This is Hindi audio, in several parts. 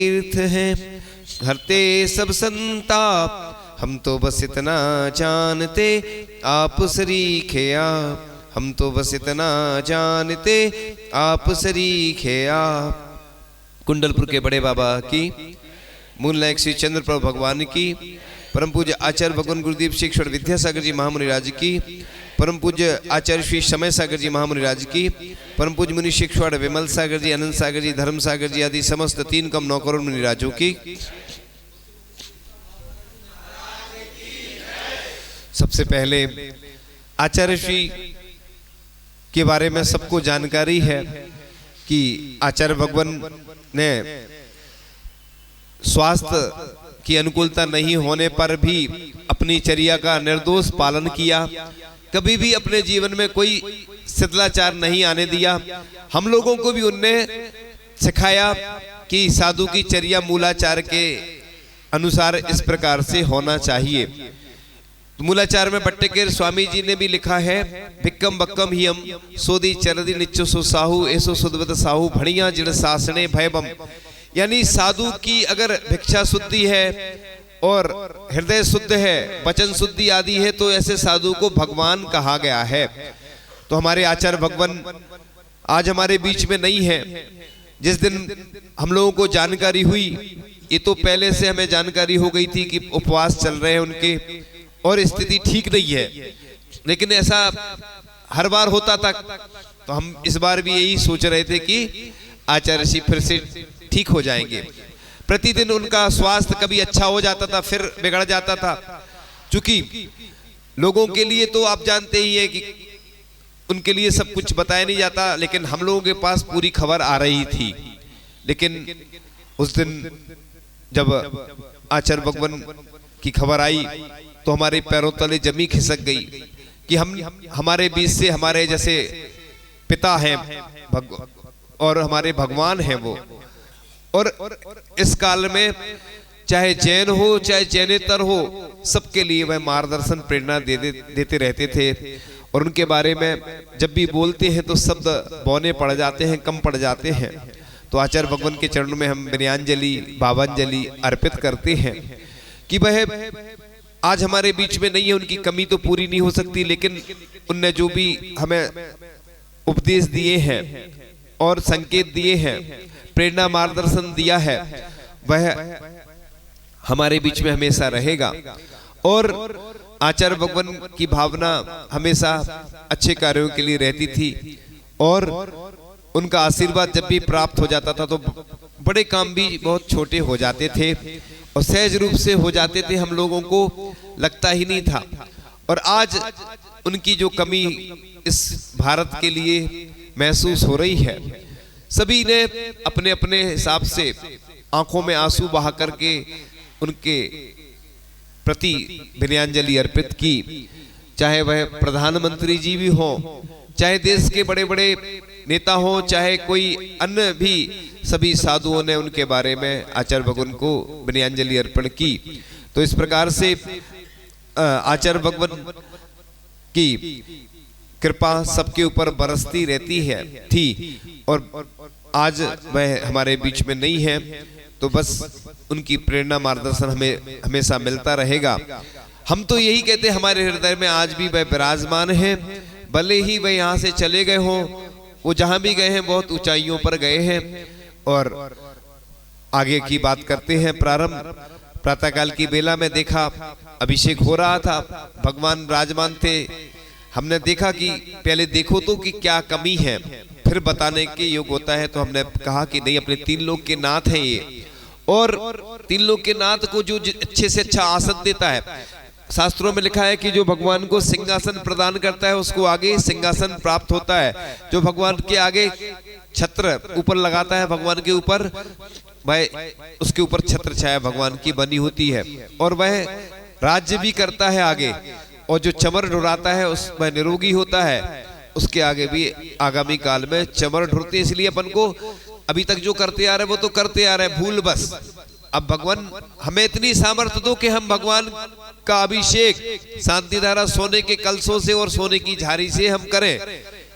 तीर्थ है हरते सब संताप, हम तो बस इतना जानते आप सरीखे आप, हम तो बस इतना जानते आप सरीखे आप। कुंडलपुर के बड़े बाबा की, मूल नायक श्री चंद्र प्रभु भगवान की, परम पूज्य आचार्य भगवान गुरुदेव श्री ईश्वर विद्यासागर जी महामुनि राज की, परम पूज्य आचार्य श्री समय सागर जी महामुनि राज की, परम पूज्य मुनि शिक्षवाड़ विमल सागर जी, अनंत सागर जी, धर्म सागर जी आदि समस्त 3,9 करोड़ मुनि राजों की। सबसे पहले आचार्य श्री के बारे में सबको जानकारी है कि आचार्य भगवान ने स्वास्थ्य की अनुकूलता नहीं होने पर भी अपनी चर्या का निर्दोष पालन किया, कभी भी अपने जीवन में कोई शिथिलाचार नहीं आने दिया। हम लोगों को भी उनने सिखाया कि साधु की चर्या मूलाचार के अनुसार इस प्रकार से होना चाहिए। मूलाचार में भट्टकेर स्वामी जी ने भी लिखा है, भिक्कम बक्कम ही हम सोदी चरदी निच्चो सो साहू ऐसो सुदवत साहू भड़िया जिड़ सासने भयबम। यानी साधु की अगर भिक्षा शुद्धि है और हृदय शुद्ध है, वचन शुद्धि आदि है, तो ऐसे साधु को भगवान कहा गया है। तो हमारे आचार्य भगवान आज हमारे बीच में नहीं है। जिस दिन हम लोगों को जानकारी हुई, ये तो पहले से हमें जानकारी हो गई थी कि उपवास चल रहे हैं उनके और स्थिति ठीक नहीं है, लेकिन ऐसा हर बार होता था। तो हम इस बार भी यही सोच रहे थे कि आचार्य जी फिर से ठीक हो जाएंगे। प्रतिदिन उनका स्वास्थ्य कभी अच्छा हो जाता था, फिर बिगड़ जाता था। चूंकि लोगों के लिए तो आप जानते ही हैं कि उनके लिए सब कुछ बताया नहीं जाता, लेकिन हम लोगों के पास पूरी खबर आ रही थी। लेकिन उस दिन जब आचार्य भगवान की खबर आई तो हमारे पैरों तले जमी खिसक गई कि हमारे बीच से हमारे जैसे पिता हैं और हमारे भगवान हैं वो। और इस काल में चाहे जैन हो चाहे जैनेतर हो, सबके लिए वह मार्गदर्शन प्रेरणा देते रहते थे। और उनके बारे में जब भी बोलते हैं तो शब्द बौने पड़ जाते हैं, कम पड़ जाते हैं। तो आचार्य भगवान के चरणों में हम विनयांजलि भावांजलि अर्पित करते हैं कि वह आज हमारे बीच में नहीं है। उनकी कमी तो पूरी नहीं हो सकती, लेकिन उनने जो भी हमें उपदेश दिए हैं और संकेत दिए हैं, प्रेरणा मार्गदर्शन दिया है, वह हमारे बीच में हमेशा रहेगा। और आचार्य भगवान की भावना हमेशा अच्छे कार्यों के लिए रहती थी और उनका आशीर्वाद जब भी प्राप्त हो जाता था तो बड़े काम भी बहुत छोटे हो जाते थे और सहज रूप से हो जाते थे, हम लोगों को लगता ही नहीं था। और आज उनकी जो कमी इस भारत के लिए महसूस हो रही है, सभी ने अपने अपने हिसाब से आंखों में आंसू बहा करके उनके प्रति विनयांजलि अर्पित की। चाहे वह प्रधानमंत्री जी भी हो, चाहे देश के बड़े बड़े नेता हो, चाहे कोई अन्य भी, सभी साधुओं ने उनके बारे में आचार्य भगवान को विनयांजलि अर्पण की। तो इस प्रकार से आचार्य भगवान की कृपा सबके ऊपर बरसती रहती है थी। और आज वह हमारे बीच में नहीं है, तो बस उनकी प्रेरणा मार्गदर्शन हमें हमेशा मिलता रहेगा। हम तो यही कहते हैं, हमारे हृदय में आज भी वह विराजमान है। भले ही वह यहाँ से चले गए हों, वो जहां भी गए हैं बहुत ऊंचाइयों पर गए हैं। और आगे की बात करते हैं। प्रारंभ प्रातःकाल की बेला में देखा अभिषेक हो रहा था, भगवान विराजमान थे। हमने देखा कि पहले देखो तो कि क्या कमी है, फिर बताने के योग होता है। तो हमने कहा कि नहीं, अपने 3 लोक के नाथ हैं ये, और 3 लोक के नाथ को जो अच्छे से अच्छा आसन देता है। शास्त्रों में लिखा है कि जो भगवान को सिंहासन प्रदान करता है उसको आगे सिंहासन प्राप्त होता है। जो भगवान के आगे छत्र ऊपर लगाता है, भगवान के ऊपर, वह उसके ऊपर छत्र छाया भगवान की बनी होती है और वह राज्य भी करता है आगे। और जो चमर ढुराता है उस वह निरोगी होता है, उसके आगे भी आगामी काल में चमर ढुरते। इसलिए अपन को अभी तक जो करते आ रहे वो तो करते आ रहे, भूल बस। अब भगवान हमें इतनी सामर्थ्य दो कि हम भगवान का अभिषेक शांति धारा सोने के कलशों से और सोने की झारी से हम करें।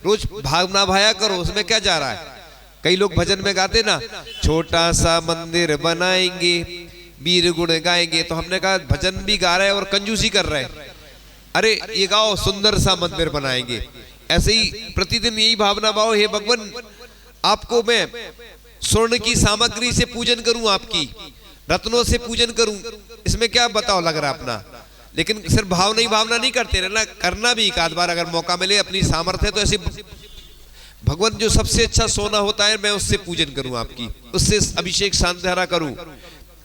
रोज भावना भाया करो, उसमें क्या जा रहा है। कई लोग भजन में गाते ना, छोटा सा मंदिर बनाएंगे, वीर गुण गाएंगे। तो हमने कहा भजन भी गा रहे हैं और कंजूसी कर रहे हैं। अरे ये गाओ सुंदर सा मंदिर बनाएंगे। ऐसे ही प्रतिदिन यही भावना भाव, हे भगवान आपको मैं स्वर्ण की सामग्री से पूजन करूं, आपकी रत्नों से पूजन करूं, इसमें क्या बताओ लग रहा अपना। लेकिन सिर्फ भावना नहीं करते रहना, करना भी एक आध बार अगर मौका मिले, अपनी सामर्थ्य है तो ऐसे भगवान जो सबसे अच्छा सोना होता है मैं उससे पूजन करूं, आपकी उससे अभिषेक शांतिधारा करूं,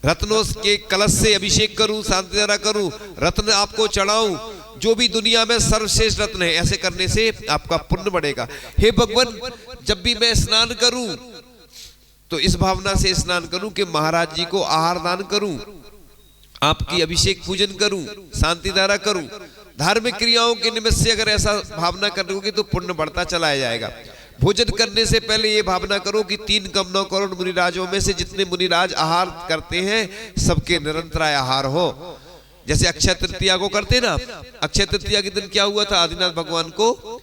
रत्नों के कलश से अभिषेक करूं, शांतिधारा करूं, रत्न आपको चढ़ाऊं, जो भी दुनिया में सर्वश्रेष्ठ रत्न है। ऐसे करने से आपका पुण्य बढ़ेगा। हे भगवान जब भी मैं स्नान करूं तो इस भावना से स्नान करूं कि महाराज जी को आहार दान करूं, आपकी अभिषेक पूजन करूं, शांति धारा करूं। धार्मिक क्रियाओं के निमित्त से अगर ऐसा भावना करोगे तो पुण्य बढ़ता चला जाएगा। भोजन करने से पहले ये भावना करो कि 3 करोड़ मुनिराजों में से जितने मुनिराज आहार करते हैं सबके निरंतराय आहार हो। जैसे अक्षय तृतीया को करते ना, अक्षय तृतीया के दिन क्या हुआ था, आदिनाथ भगवान को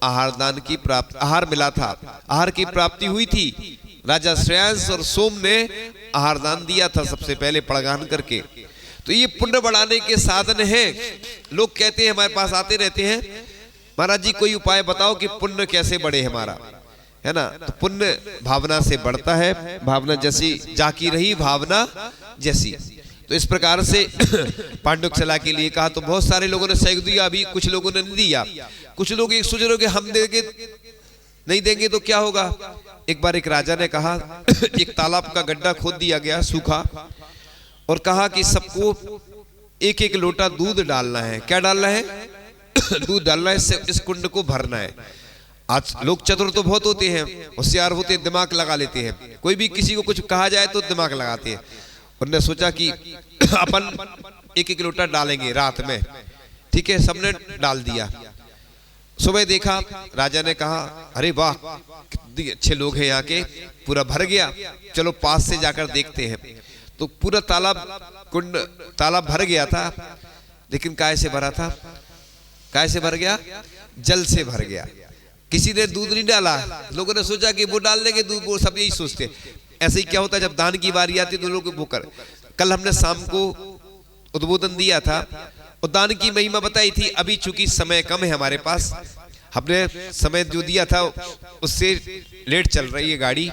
आहार दान की प्राप्ति, आहार मिला था, आहार की प्राप्ति हुई थी। राजा श्रेयांश और सोम ने आहार दान दिया था सबसे पहले पड़गान करके। तो ये पुण्य बढ़ाने के साधन हैं। लोग कहते हैं हमारे पास आते रहते हैं, महाराज जी कोई उपाय बताओ कि पुण्य कैसे बढ़े हमारा, है ना। तो पुण्य भावना से बढ़ता है, भावना जैसी जाकी रही भावना जैसी। तो इस प्रकार से पांडुकशला के लिए कहा तो बहुत सारे लोगों ने सहयोग दिया, अभी कुछ लोगों ने नहीं दिया। कुछ लोग एक सोच रहे हो कि हम देंगे नहीं देंगे तो क्या होगा। एक बार एक राजा ने कहा एक तालाब का गड्ढा खोद दिया गया सूखा, और कहा कि सबको 1-1 लोटा दूध डालना है। क्या डालना है? दूध डालना है, इससे इस कुंड को भरना है। आज लोग चतुर तो बहुत होते हैं, होशियार होते हैं, दिमाग लगा लेते हैं। कोई भी किसी को कुछ कहा जाए तो दिमाग लगाते हैं। उन्होंने सोचा कि अपन 1-1 लोटा डालेंगे रात में, ठीक है। सबने डाल दिया। सुबह देखा, राजा ने कहा अरे वाह कितने अच्छे लोग हैं यहाँ के, पूरा भर गया, चलो पास से जाकर देखते हैं। तो पूरा तालाब भर गया था, लेकिन काय से भरा था? काय से भर गया? जल से भर गया। किसी ने दूध नहीं डाला। लोगों ने सोचा कि वो डाल देंगे दूध, वो सब यही सोचते। ऐसे ही क्या होता है जब दान की बारी आती है तो लोग वो कर। कल हमने शाम को उद्बोधन दिया था और दान की महिमा बताई थी। अभी चूंकि समय कम है हमारे पास, हमने समय जो दिया था उससे लेट चल रही है गाड़ी,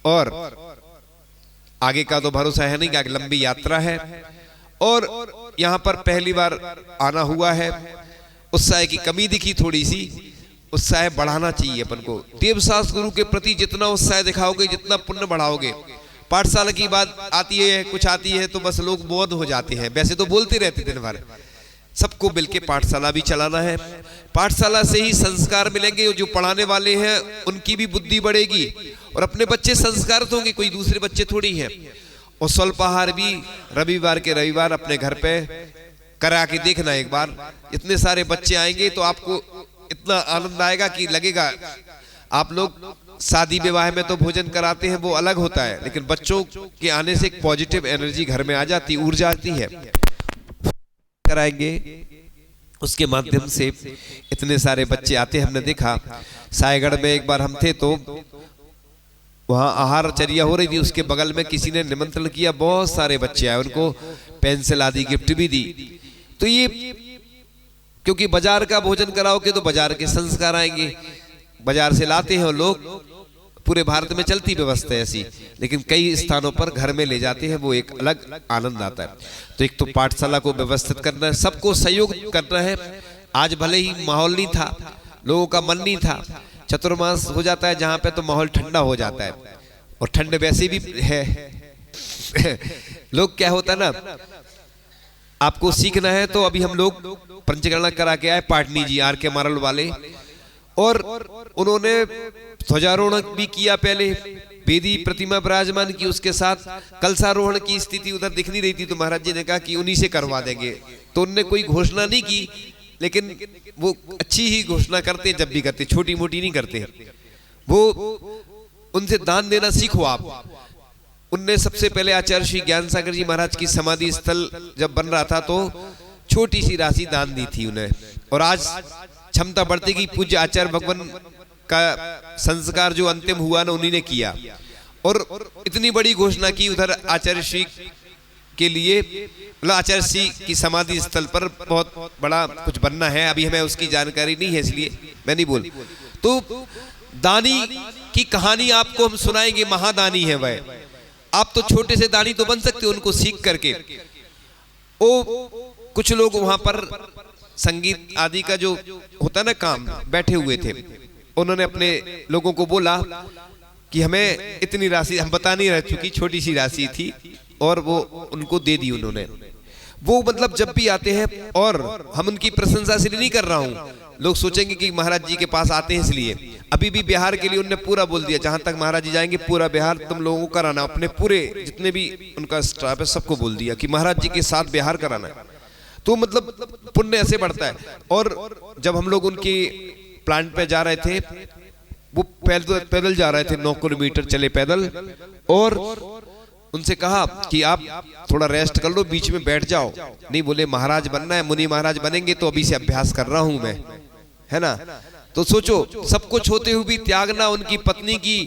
और आगे का तो भरोसा है नहीं, कि लंबी यात्रा है और यहाँ पर पहली बार आना हुआ है। उत्साह की कमी दिखी थोड़ी सी, उत्साह बढ़ाना चाहिए अपन को। देवशास्त्र गुरु के प्रति जितना उत्साह दिखाओगे, जितना पुण्य बढ़ाओगे। पाठशाला की बात आती है, कुछ आती है तो बस लोग बोध हो जाते हैं। वैसे तो बोलते रहते दिन भर, सबको मिलके पाठशाला भी चलाना है। पाठशाला से ही संस्कार मिलेंगे, जो पढ़ाने वाले हैं उनकी भी बुद्धि बढ़ेगी और अपने बच्चे संस्कारित होंगे, कोई दूसरे बच्चे थोड़ी हैं। और स्वल्पाहार भी रविवार के रविवार अपने घर पे करा के देखना एक बार। इतने सारे बच्चे आएंगे तो आपको इतना आनंद आएगा कि लगेगा। आप लोग शादी विवाह में तो भोजन कराते हैं, वो अलग होता है, लेकिन बच्चों के आने से एक पॉजिटिव एनर्जी घर में आ जाती, ऊर्जा आती है। कराएंगे उसके माध्यम से इतने सारे बच्चे आते। हमने देखा सायगढ़ में एक बार हम थे तो वहां आहार चर्या हो रही थी, उसके बगल में किसी ने निमंत्रण किया, बहुत सारे बच्चे आए, उनको पेंसिल आदि गिफ्ट भी दी। तो ये क्योंकि बाजार का भोजन कराओगे तो बाजार के संस्कार आएंगे, बाजार से लाते हैं लोग। पूरे भारत में चलती व्यवस्था है ऐसी, लेकिन कई स्थानों पर घर में ले जाते हैं, वो एक अलग आनंद आता है। तो एक तो पाठशाला को व्यवस्थित करना है, सबको सहयोग करना है। आज भले ही माहौल नहीं था, लोगों का मन नहीं था, चतुर्मास हो जाता है जहां पे तो माहौल ठंडा हो जाता है, और ठंड वैसे भी है। लोग क्या होता है ना, आपको सीखना है तो अभी हम लोग पंचगणना करा के आए, पाटनी जी आर.के. मारल वाले, और उन्होंने ध्वजारोहण भी किया। पहले वेदी प्रतिमा विराजमान की, उसके साथ कलशारोहण की स्थिति उधर दिख नहीं रही थी, तो महाराज जी ने कहा कि उन्हीं से करवा देंगे। तो उनने कोई घोषणा नहीं की, लेकिन वो अच्छी ही घोषणा करते, जब भी करते, छोटी मोटी नहीं करते। वो उनसे दान देना सीखो आप। उनने सबसे पहले आचार्य श्री ज्ञान सागर जी महाराज की समाधि स्थल जब बन रहा था तो छोटी सी राशि दान दी थी उन्हें, और आज क्षमता बढ़ती गई। पूज्य आचार्य भगवान का संस्कार जो अंतिम हुआ ना उन्हीं ने किया, और इतनी बड़ी घोषणा की उधर आचार्य श्री के लिए, मतलब आचार्य श्री की समाधि स्थल पर बहुत बड़ा कुछ बनना है। अभी हमें उसकी जानकारी नहीं है इसलिए मैं नहीं बोल। तो दानी की कहानी आपको हम सुनाएंगे, महादानी है वह। आप तो छोटे से दानी तो बन सकते हो उनको सीख करके। ओ कुछ लोग वहां पर संगीत आदि का जो होता ना काम, बैठे हुए थे। उन्होंने अपने लोगों को बोला कि हमें इतनी राशि, हम बता नहीं रह चुकी, छोटी सी राशि थी, और वो उनको दे दी उन्होंने। वो मतलब जब भी आते हैं, और हम उनकी प्रशंसा इसलिए नहीं कर रहा हूँ, लोग सोचेंगे कि महाराज जी के पास आते हैं इसलिए। अभी भी बिहार के लिए उन्होंने पूरा बोल दिया, जहां तक महाराज जी जाएंगे पूरा बिहार तुम लोगों को कराना, अपने पूरे जितने भी उनका स्टाफ है सबको बोल दिया कि महाराज जी के साथ बिहार कराना है। तो मतलब पुण्य ऐसे बढ़ता है। और जब हम लोग उनके प्लांट पे जा रहे थे, वो पैदल जा रहे थे, 9 किलोमीटर चले पैदल, और उनसे कहा कि आप थोड़ा रेस्ट कर लो, बीच में बैठ जाओ। नहीं, बोले महाराज बनना है, मुनि महाराज बनेंगे तो अभी से अभ्यास कर रहा हूं मैं, है ना। तो सोचो, सब कुछ होते हुए भी त्यागना। उनकी पत्नी की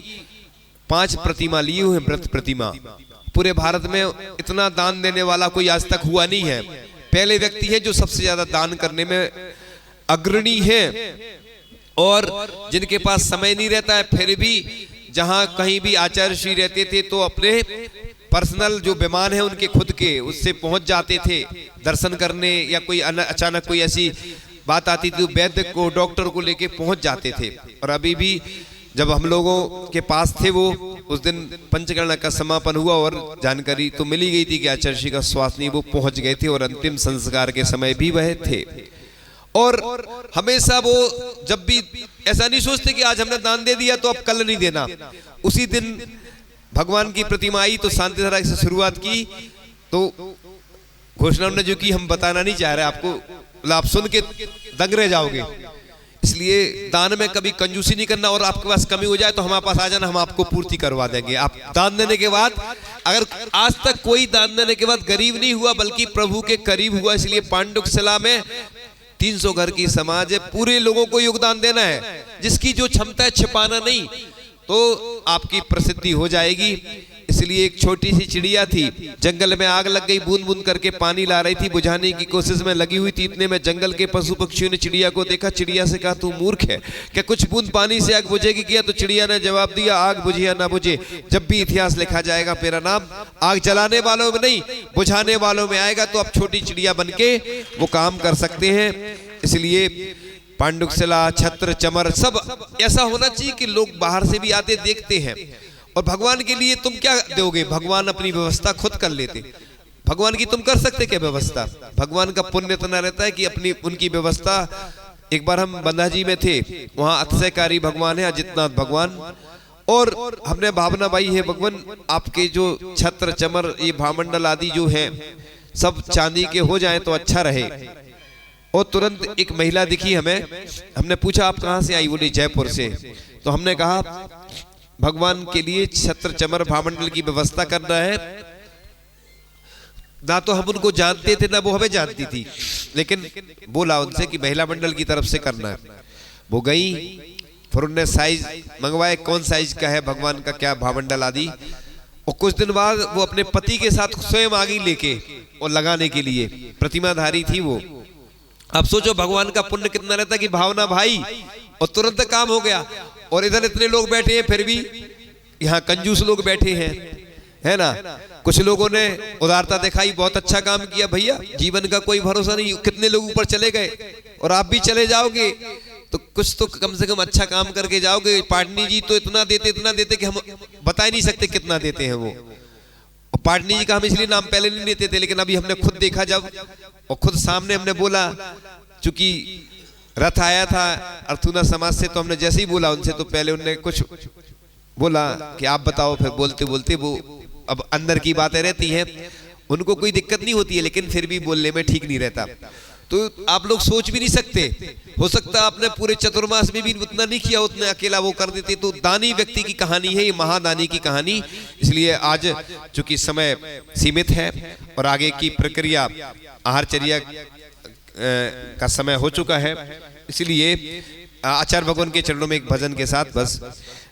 5 प्रतिमा लिए हुए, व्रत प्रतिमा। पूरे भारत में इतना दान देने वाला कोई आज तक हुआ नहीं है। पहले व्यक्ति है जो सबसे ज्यादा दान करने में अग्रणी है, और जिनके पास समय नहीं रहता है, फिर भी जहां कहीं भी आचार्य श्री रहते थे तो अपने पर्सनल जो विमान है उनके खुद के, उससे पहुंच जाते थे दर्शन करने, या कोई अचानक कोई ऐसी बात आती थी तो वैद्य को, डॉक्टर को लेके पहुंच जाते थे। और अभी भी जब हम लोगों के पास थे, वो उस दिन पंचकर्णा का समापन हुआ और जानकारी तो मिली गई थी कि आचार्य श्री का स्वास्थ्य नहीं, वो पहुंच गए थे, और अंतिम संस्कार के समय भी वह थे। और हमेशा वो जब भी ऐसा नहीं सोचते कि आज हमने दान दे दिया तो अब कल नहीं देना। उसी दिन भगवान की प्रतिमा आई तो शांतिधारा से शुरुआत की, तो घोषणा उन्होंने जो की हम बताना नहीं चाह रहे आपको, आप सुन के दंग रह जाओगे। इसलिए दान में कभी कंजूसी नहीं करना, और आपके पास कमी हो जाए तो हमारे पास आ जाना, हम आपको पूर्ति करवा देंगे। आप दान देने के बाद, अगर आज तक कोई दान देने के बाद गरीब नहीं हुआ बल्कि प्रभु के करीब हुआ। इसलिए पांडुकशिला में 300 घर की समाज है, पूरे लोगों को योगदान देना है। जिसकी जो क्षमता है, छिपाना नहीं, तो आपकी प्रसिद्धि हो जाएगी। इसलिए एक छोटी सी चिड़िया थी, जंगल में आग लग गई, बूंद बूंद करके पानी ला रही थी, बुझाने की कोशिश में लगी हुई थी। इतने में जंगल के पशु पक्षियों ने चिड़िया को देखा। चिड़िया से कहा, तू मूर्ख है क्या, कुछ बूंद पानी से आग बुझेगी क्या? तो चिड़िया ने जवाब दिया, आग बुझे या ना बुझे, जब भी इतिहास लिखा जाएगा मेरा नाम आग जलाने वालों में नहीं, बुझाने वालों में आएगा। तो अब छोटी चिड़िया बन के वो काम कर सकते हैं। इसलिए पांडुकशिला, छत्र, चमर सब ऐसा होना चाहिए कि लोग बाहर से भी आते देखते हैं। और भगवान के लिए तुम क्या दोगे? भगवान अपनी व्यवस्था खुद कर लेते। भगवान की तुम कर सकते क्या व्यवस्था? भगवान का पुण्य इतना रहता है कि अपनी उनकी व्यवस्था। एक बार हम बंधाजी में थे, वहां अतिशयकारी भगवान है, अजितनाथ भगवान, और हमने भावना भाई है भगवान आपके जो छत्र, चमर, ये भामंडल आदि जो है सब चांदी के हो जाए तो अच्छा रहे। और तुरंत एक महिला दिखी हमें, हमने पूछा आप कहां से आई? बोली जयपुर से। तो हमने कहा भगवान के लिए छत्र, चमर, भामंडल की व्यवस्था करना है। ना तो हम उनको जानते थे ना वो हमें जानती थी, लेकिन बोला उनसे कि महिला मंडल की तरफ से करना है। वो गई, फिर उन्होंने साइज मंगवाए, कौन साइज का है भगवान का, क्या भामंडल आदि। और कुछ दिन बाद वो अपने पति के साथ स्वयं आ गई लेके, और लगाने के लिए प्रतिमाधारी थी वो। अब सोचो भगवान का पुण्य कितना रहता कि भावना भाई, और तुरंत काम हो गया। और इधर इतने लोग बैठे हैं, फिर भी यहाँ कंजूस लोग बैठे हैं, है ना। कुछ लोगों ने उदारता दिखाई, बहुत अच्छा काम किया भैया, जीवन का कोई भरोसा नहीं, कितने लोग ऊपर चले गए और आप भी चले जाओगे, तो कुछ तो कम से कम अच्छा काम करके जाओगे। पाटनी जी तो इतना देते कि हम बता ही नहीं सकते कितना देते हैं वो। पाटनी जी का हम इसलिए नाम पहले नहीं लेते थे, लेकिन अभी हमने खुद देखा जब, और खुद सामने हमने बोला, चूंकि रथ आया था अर्थुना समाज से, तो हमने जैसे ही बोला उनसे, तो पहले उनने कुछ बोला कि आप बताओ, फिर बोलते बोलते वो अब अंदर की बातें रहती हैं, उनको कोई दिक्कत नहीं होती है, लेकिन फिर भी बोलने में ठीक नहीं रहता। तो आप लोग सोच भी नहीं सकते, हो सकता है आपने पूरे चतुर्मास में भी उतना नहीं किया, उतने अकेला वो कर देते। तो दानी व्यक्ति की कहानी है ये, महादानी की कहानी। इसलिए आज चूंकि समय सीमित है और आगे की प्रक्रिया आहारचर्या का समय हो चुका है, इसलिए आचार्य भगवान के चरणों में एक भजन के साथ बस।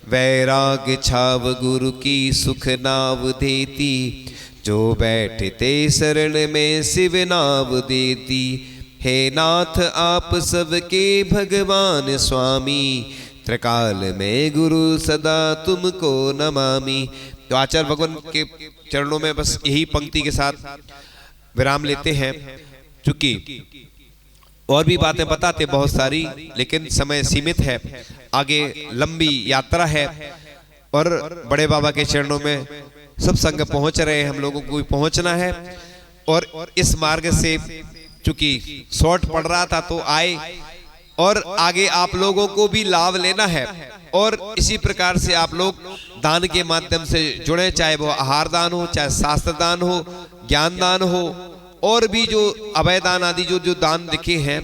वैराग छाव गुरु की सुख नाव देती, जो बैठते शरण में शिव नाव देती। हे नाथ आप सबके भगवान स्वामी, त्रिकाल में गुरु सदा तुमको नमामि। तो आचार्य भगवान के चरणों में बस यही पंक्ति के साथ विराम लेते हैं। चूंकि और भी बातें बताते बहुत सारी, लेकिन समय सीमित है, आगे लंबी यात्रा है और बड़े बाबा के चरणों में सब संग पहुंच रहे हैं, हम लोगों को भी पहुंचना है। और इस मार्ग से चूंकि शॉर्ट पड़ रहा था तो आए, और आगे आप लोगों को भी लाभ लेना है। और इसी प्रकार से आप लोग दान के माध्यम से जुड़े, चाहे वो आहार दान हो, चाहे शास्त्र दान हो, ज्ञान दान हो, और भी जो अभय दान आदि जो दान लिखे हैं।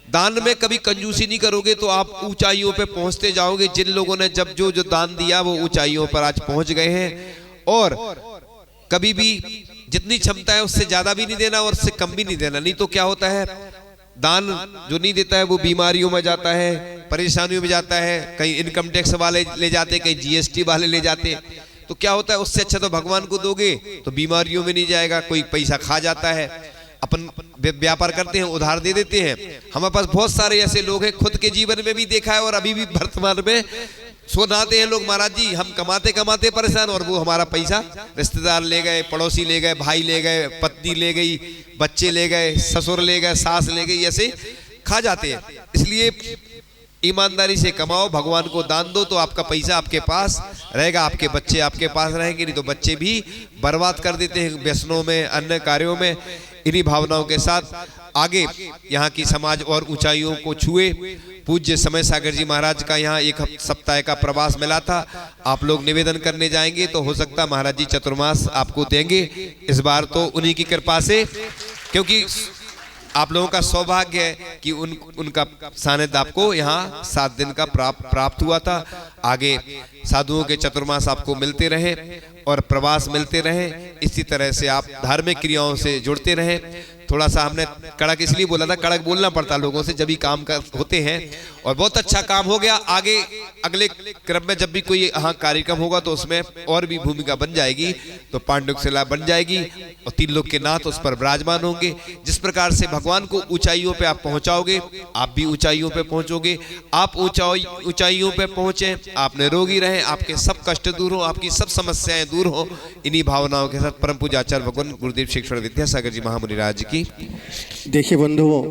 दान में कभी कंजूसी नहीं करोगे तो आप ऊंचाइयों पे पहुंचते जाओगे। जिन लोगों ने जब जो दान दिया वो ऊंचाइयों पर आज पहुंच गए हैं। और कभी भी जितनी क्षमता है उससे ज्यादा भी नहीं देना और उससे कम भी नहीं देना। नहीं तो क्या होता है, दान जो नहीं देता है वो बीमारियों में जाता है, परेशानियों में जाता है, कहीं इनकम टैक्स वाले ले जाते, कहीं जीएसटी वाले ले जाते। तो क्या होता है, उससे अच्छा तो भगवान को दोगे तो बीमारियों में नहीं जाएगा। कोई पैसा खा जाता है, अपन व्यापार करते हैं उधार दे देते हैं। हमारे पास बहुत सारे ऐसे लोग हैं, खुद के जीवन में भी देखा है और अभी भी वर्तमान में सुनाते हैं लोग, महाराज जी हम कमाते कमाते परेशान, और वो हमारा पैसा रिश्तेदार ले गए, पड़ोसी ले गए, भाई ले गए, पत्नी ले गई, बच्चे ले गए, ससुर ले गए, सास ले गई, ऐसे खा जाते हैं। इसलिए ईमानदारी से कमाओ, भगवान को दान दो तो आपका पैसा आपके पास रहेगा, आपके बच्चे आपके पास रहेंगे। नहीं तो बच्चे भी बर्बाद कर देते हैं व्यसनों में, अन्य कार्यों में। इन्हीं भावनाओं के साथ आगे यहाँ की समाज और ऊंचाइयों को छुए। पूज्य समय सागर जी महाराज का यहाँ एक सप्ताह का प्रवास मिला था, आप लोग निवेदन करने जाएंगे तो हो सकता महाराज जी चतुर्मास आपको देंगे इस बार, तो उन्हीं की कृपा से। क्योंकि आप लोगों का सौभाग्य है कि उनका सानिध्य आपको यहाँ 7 दिन का प्राप्त हुआ था। आगे साधुओं के चतुर्मास आपको मिलते रहे और प्रवास मिलते रहे। इसी तरह से आप धार्मिक क्रियाओं से जुड़ते रहे। थोड़ा सा हमने कड़क इसलिए बोला था, कड़क बोलना पड़ता लोगों से जब भी काम होते हैं, और बहुत अच्छा काम हो गया। आगे अगले क्रम में जब भी कोई यहाँ कार्यक्रम होगा तो उसमें और भी भूमिका बन जाएगी, तो पांडुक शिला बन जाएगी और 3 लोग के नाथ उस पर विराजमान होंगे। जिस प्रकार से भगवान को ऊंचाइयों पे आप पहुंचाओगे, आप भी ऊंचाइयों पे पहुंचोगे। आप ऊंचाइयों पे पहुंचे, आप निरोगी रहे, आपके सब कष्ट दूर हो, आपकी सब समस्याएं दूर हो। इन्हीं भावनाओं के साथ परम पूज्य आचार्य भगवान गुरुदेव श्री विद्यासागर जी महामुनि राज की। देखिए बंधुओं,